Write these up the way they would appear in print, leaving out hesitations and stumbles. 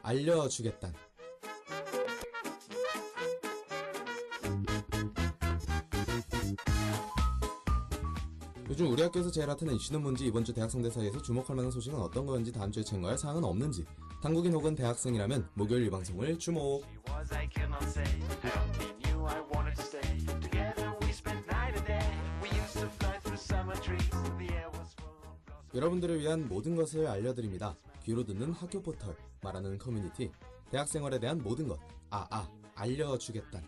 알려주겠단. 요즘 우리 학교에서 제일 핫한 이슈는 뭔지, 이번 주 대학생들 사이에서 주목할 만한 소식은 어떤 건지, 다음 주에 챙겨야 할 사항은 없는지, 당국인 혹은 대학생이라면 목요일 이 방송을 주목. 여러분들을 위한 모든 것을 알려드립니다. 귀로 듣는 학교 포털, 말하는 커뮤니티, 대학생활에 대한 모든 것, 알려주겠단.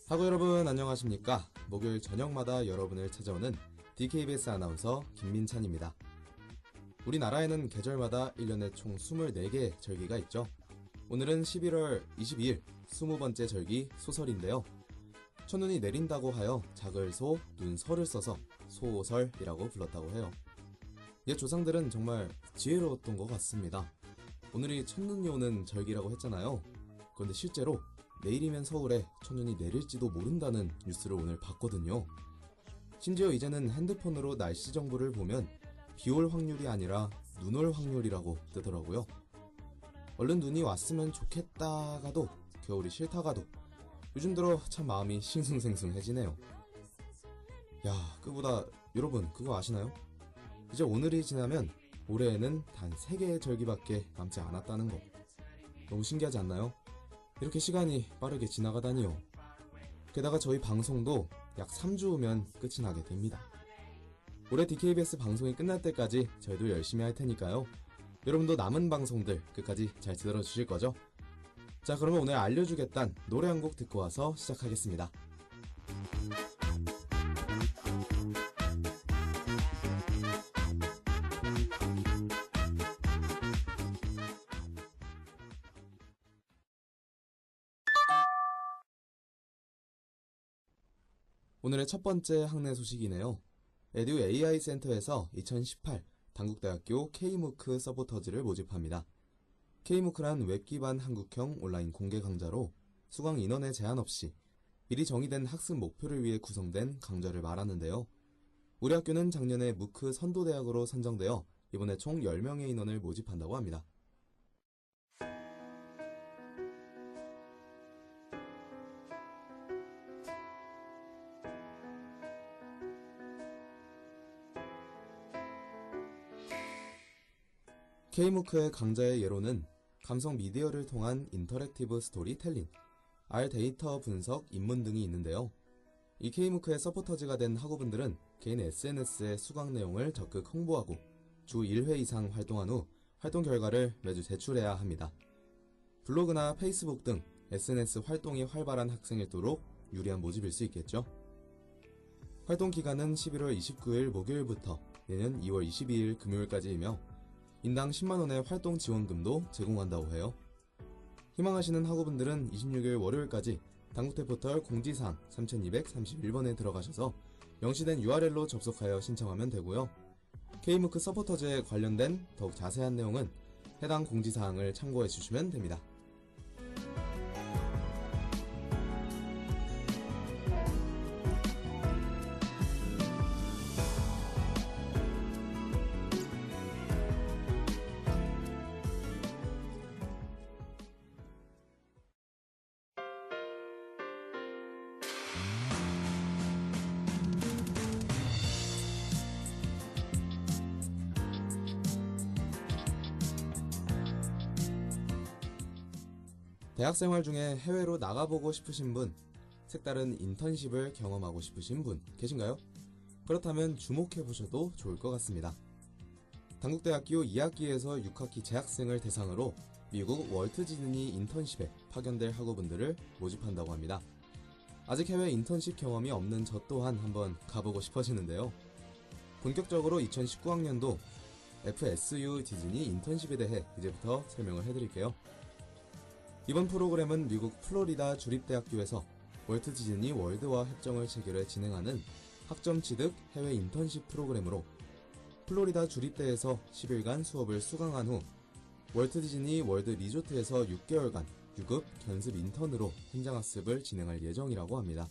학우 여러분 안녕하십니까? 목요일 저녁마다 여러분을 찾아오는 DKBS 아나운서 김민찬입니다. 우리나라에는 계절마다 1년에 총 24개의 절기가 있죠. 오늘은 11월 22일 20번째 절기 소설인데요. 첫눈이 내린다고 하여 작을소, 눈설을 써서 소설이라고 불렀다고 해요. 옛 조상들은 정말 지혜로웠던 것 같습니다. 오늘이 첫눈이 오는 절기라고 했잖아요. 그런데 실제로 내일이면 서울에 첫눈이 내릴지도 모른다는 뉴스를 오늘 봤거든요. 심지어 이제는 핸드폰으로 날씨 정보를 보면 비올 확률이 아니라 눈 올 확률이라고 뜨더라고요. 얼른 눈이 왔으면 좋겠다가도 겨울이 싫다가도 요즘 들어 참 마음이 싱숭생숭해지네요. 야, 그보다 여러분 그거 아시나요? 이제 오늘이 지나면 올해에는 단 3개의 절기밖에 남지 않았다는 거. 너무 신기하지 않나요? 이렇게 시간이 빠르게 지나가다니요. 게다가 저희 방송도 약 3주 후면 끝이 나게 됩니다. 올해 DKBS 방송이 끝날 때까지 저희도 열심히 할 테니까요. 여러분도 남은 방송들 끝까지 잘 들어주실 거죠? 자, 그러면 오늘 알려주겠단 노래 한 곡 듣고 와서 시작하겠습니다. 오늘의 첫 번째 학내 소식이네요. 에듀 AI 센터에서 2018 당국대학교 K무크 서포터즈를 모집합니다. K무크란 웹 기반 한국형 온라인 공개 강좌로 수강 인원에 제한 없이 미리 정의된 학습 목표를 위해 구성된 강좌를 말하는데요. 우리 학교는 작년에 무크 선도대학으로 선정되어 이번에 총 10명의 인원을 모집한다고 합니다. K무크의 강좌의 예로는 감성 미디어를 통한 인터랙티브 스토리텔링, R 데이터 분석, 입문 등이 있는데요. 이 K무크의 서포터즈가 된 학우분들은 개인 SNS에 수강 내용을 적극 홍보하고 주 1회 이상 활동한 후 활동 결과를 매주 제출해야 합니다. 블로그나 페이스북 등 SNS 활동이 활발한 학생일수록 유리한 모집일 수 있겠죠. 활동 기간은 11월 29일 목요일부터 내년 2월 22일 금요일까지이며 인당 10만원의 활동 지원금도 제공한다고 해요. 희망하시는 학우분들은 26일 월요일까지 당국대 포털 공지사항 3231번에 들어가셔서 명시된 URL로 접속하여 신청하면 되고요. K무크 서포터즈에 관련된 더욱 자세한 내용은 해당 공지사항을 참고해 주시면 됩니다. 대학생활 중에 해외로 나가보고 싶으신 분, 색다른 인턴십을 경험하고 싶으신 분 계신가요? 그렇다면 주목해보셔도 좋을 것 같습니다. 당국대학교 2학기에서 6학기 재학생을 대상으로 미국 월트 디즈니 인턴십에 파견될 학우분들을 모집한다고 합니다. 아직 해외 인턴십 경험이 없는 저 또한 한번 가보고 싶어지는데요. 본격적으로 2019학년도 FSU 디즈니 인턴십에 대해 이제부터 설명을 해드릴게요. 이번 프로그램은 미국 플로리다 주립대학교에서 월트 디즈니 월드와 협정을 체결해 진행하는 학점 취득 해외 인턴십 프로그램으로 플로리다 주립대에서 10일간 수업을 수강한 후 월트 디즈니 월드 리조트에서 6개월간 유급 견습 인턴으로 현장학습을 진행할 예정이라고 합니다.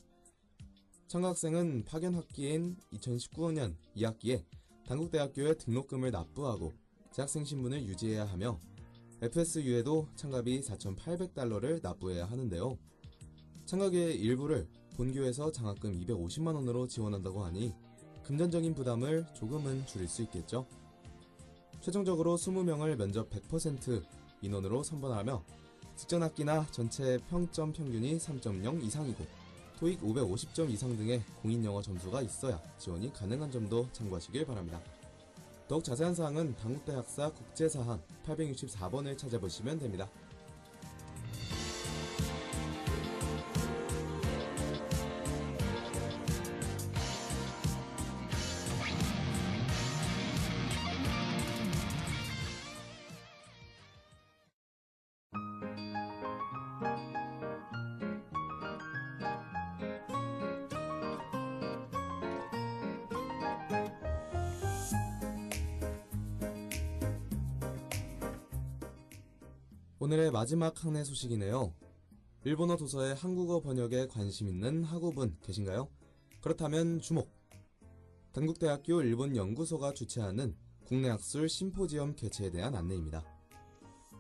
참가 학생은 파견 학기인 2019년 2학기에 단국대학교에 등록금을 납부하고 재학생 신분을 유지해야 하며 FSU에도 참가비 4,800달러를 납부해야 하는데요. 참가비의 일부를 본교에서 장학금 250만원으로 지원한다고 하니 금전적인 부담을 조금은 줄일 수 있겠죠. 최종적으로 20명을 면접 100% 인원으로 선발하며 직전 학기나 전체 평점 평균이 3.0 이상이고 토익 550점 이상 등의 공인영어 점수가 있어야 지원이 가능한 점도 참고하시길 바랍니다. 더욱 자세한 사항은 단국대 학사 국제사항 864번을 찾아보시면 됩니다. 오늘의 마지막 학내 소식이네요. 일본어 도서의 한국어 번역에 관심 있는 학우분 계신가요? 그렇다면 주목! 단국대학교 일본연구소가 주최하는 국내 학술 심포지엄 개최에 대한 안내입니다.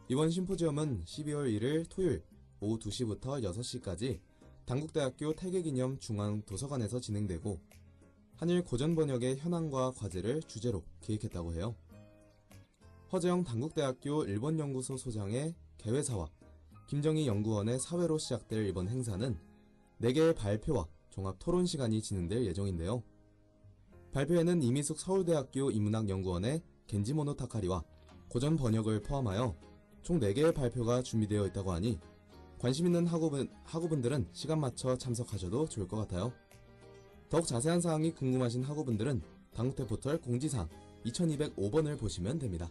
이번 심포지엄은 12월 1일 토요일 오후 2시부터 6시까지 단국대학교 태계기념 중앙도서관에서 진행되고 한일 고전 번역의 현황과 과제를 주제로 기획했다고 해요. 허재영 단국대학교 일본연구소 소장의 개회사와 김정희 연구원의 사회로 시작될 이번 행사는 4개의 발표와 종합 토론 시간이 진행될 예정인데요. 발표회는 이미숙 서울대학교 인문학연구원의 겐지모노 타카리와 고전 번역을 포함하여 총 4개의 발표가 준비되어 있다고 하니 관심 있는 학우분들은 시간 맞춰 참석하셔도 좋을 것 같아요. 더욱 자세한 사항이 궁금하신 학우분들은 단국대 포털 공지사항 2205번을 보시면 됩니다.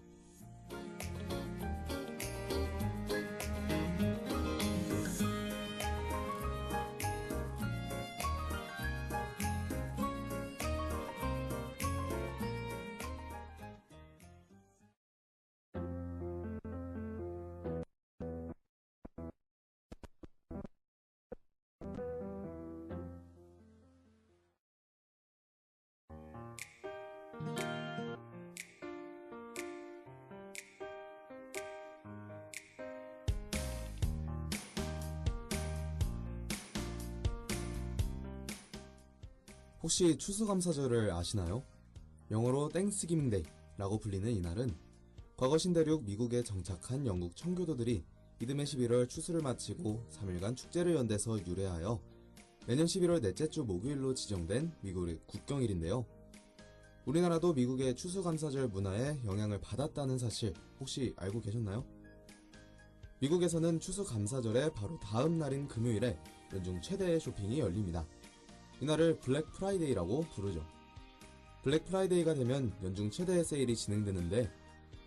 혹시 추수감사절을 아시나요? 영어로 땡스기빙 데이라고 불리는 이날은 과거 신대륙 미국에 정착한 영국 청교도들이 이듬해 11월 추수를 마치고 3일간 축제를 연대서 유래하여 매년 11월 넷째 주 목요일로 지정된 미국의 국경일인데요. 우리나라도 미국의 추수감사절 문화에 영향을 받았다는 사실 혹시 알고 계셨나요? 미국에서는 추수감사절의 바로 다음 날인 금요일에 연중 최대의 쇼핑이 열립니다. 이날을 블랙 프라이데이라고 부르죠. 블랙 프라이데이가 되면 연중 최대의 세일이 진행되는데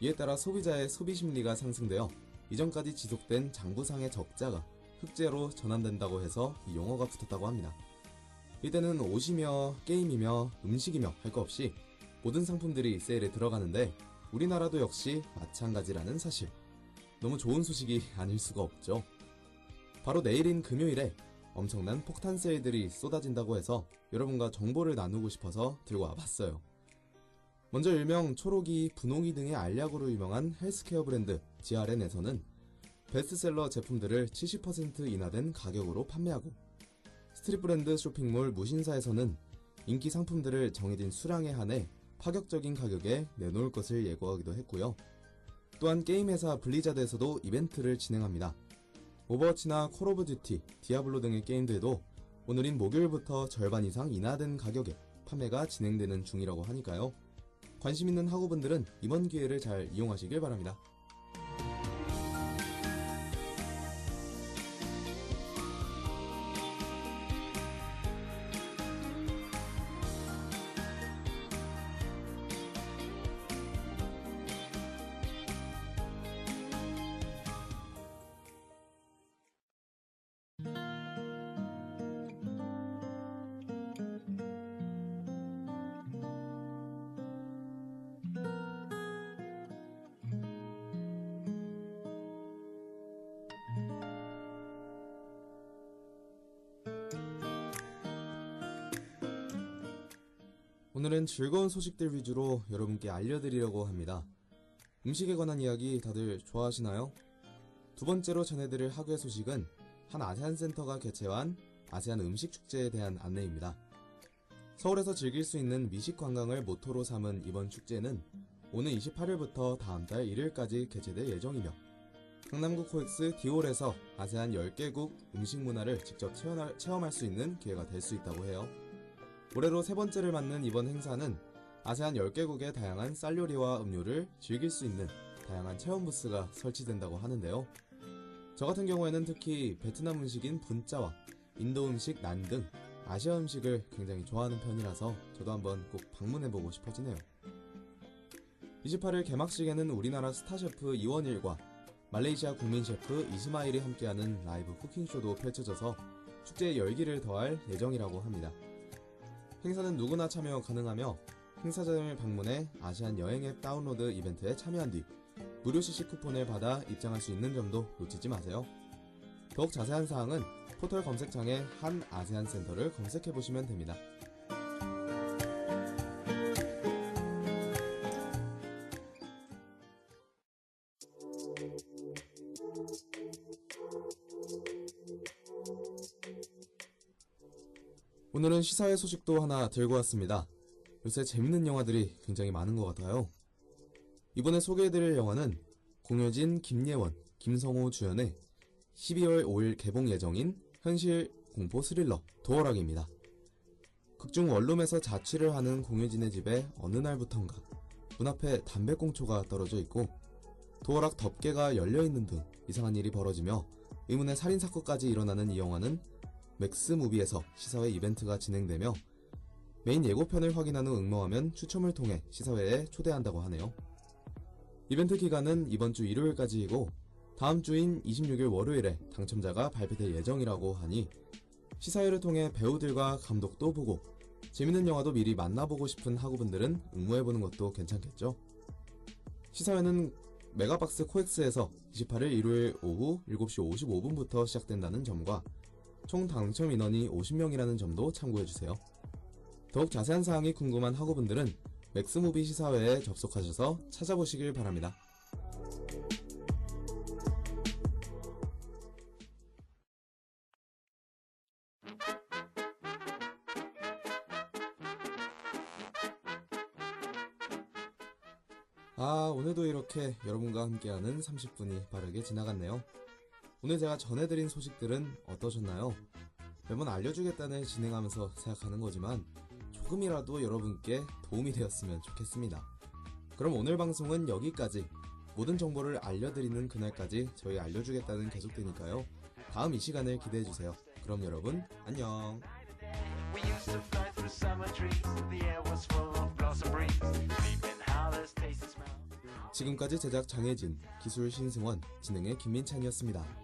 이에 따라 소비자의 소비 심리가 상승되어 이전까지 지속된 장부상의 적자가 흑재로 전환된다고 해서 이 용어가 붙었다고 합니다. 이때는 옷이며 게임이며 음식이며 할 것 없이 모든 상품들이 세일에 들어가는데 우리나라도 역시 마찬가지라는 사실. 너무 좋은 소식이 아닐 수가 없죠. 바로 내일인 금요일에 엄청난 폭탄 세일들이 쏟아진다고 해서 여러분과 정보를 나누고 싶어서 들고 와봤어요. 먼저 일명 초록이, 분홍이 등의 알약으로 유명한 헬스케어 브랜드 GRN에서는 베스트셀러 제품들을 70% 인하된 가격으로 판매하고, 스트릿 브랜드 쇼핑몰 무신사에서는 인기 상품들을 정해진 수량에 한해 파격적인 가격에 내놓을 것을 예고하기도 했고요. 또한 게임 회사 블리자드에서도 이벤트를 진행합니다. 오버워치나 콜 오브 듀티, 디아블로 등의 게임들도 오늘인 목요일부터 절반 이상 인하된 가격에 판매가 진행되는 중이라고 하니까요. 관심 있는 학우분들은 이번 기회를 잘 이용하시길 바랍니다. 오늘은 즐거운 소식들 위주로 여러분께 알려드리려고 합니다. 음식에 관한 이야기 다들 좋아하시나요? 두 번째로 전해드릴 학회 소식은 한 아세안 센터가 개최한 아세안 음식 축제에 대한 안내입니다. 서울에서 즐길 수 있는 미식 관광을 모토로 삼은 이번 축제는 오는 28일부터 다음 달 1일까지 개최될 예정이며 강남구 코엑스 디올에서 아세안 10개국 음식 문화를 직접 체험할 수 있는 기회가 될 수 있다고 해요. 올해로 세 번째를 맞는 이번 행사는 아세안 10개국의 다양한 쌀 요리와 음료를 즐길 수 있는 다양한 체험 부스가 설치된다고 하는데요. 저 같은 경우에는 특히 베트남 음식인 분짜와 인도 음식 난 등 아시아 음식을 굉장히 좋아하는 편이라서 저도 한번 꼭 방문해보고 싶어지네요. 28일 개막식에는 우리나라 스타 셰프 이원일과 말레이시아 국민 셰프 이스마일이 함께하는 라이브 쿠킹쇼도 펼쳐져서 축제의 열기를 더할 예정이라고 합니다. 행사는 누구나 참여 가능하며 행사장을 방문해 아시안 여행 앱 다운로드 이벤트에 참여한 뒤 무료 CC 쿠폰을 받아 입장할 수 있는 점도 놓치지 마세요. 더욱 자세한 사항은 포털 검색창에 한 아세안 센터를 검색해보시면 됩니다. 오늘은 시사회 소식도 하나 들고 왔습니다. 요새 재밌는 영화들이 굉장히 많은 것 같아요. 이번에 소개해드릴 영화는 공효진, 김예원, 김성호 주연의 12월 5일 개봉 예정인 현실 공포 스릴러 도어락입니다. 극중 원룸에서 자취를 하는 공효진의 집에 어느 날부턴가 문 앞에 담배꽁초가 떨어져 있고 도어락 덮개가 열려있는 등 이상한 일이 벌어지며 의문의 살인사건까지 일어나는 이 영화는 맥스무비에서 시사회 이벤트가 진행되며 메인 예고편을 확인한 후 응모하면 추첨을 통해 시사회에 초대한다고 하네요. 이벤트 기간은 이번 주 일요일까지이고 다음 주인 26일 월요일에 당첨자가 발표될 예정이라고 하니 시사회를 통해 배우들과 감독도 보고 재밌는 영화도 미리 만나보고 싶은 학우분들은 응모해보는 것도 괜찮겠죠. 시사회는 메가박스 코엑스에서 28일 일요일 오후 7시 55분부터 시작된다는 점과 총 당첨 인원이 50명이라는 점도 참고해주세요. 더욱 자세한 사항이 궁금한 학우분들은 맥스무비 시사회에 접속하셔서 찾아보시길 바랍니다. 오늘도 이렇게 여러분과 함께하는 30분이 빠르게 지나갔네요. 오늘 제가 전해드린 소식들은 어떠셨나요? 매번 알려주겠다는 진행하면서 생각하는 거지만 조금이라도 여러분께 도움이 되었으면 좋겠습니다. 그럼 오늘 방송은 여기까지. 모든 정보를 알려드리는 그날까지 저희 알려주겠다는 계속되니까요. 다음 이 시간을 기대해주세요. 그럼 여러분 안녕. 지금까지 제작 장혜진, 기술 신승원, 진행의 김민찬이었습니다.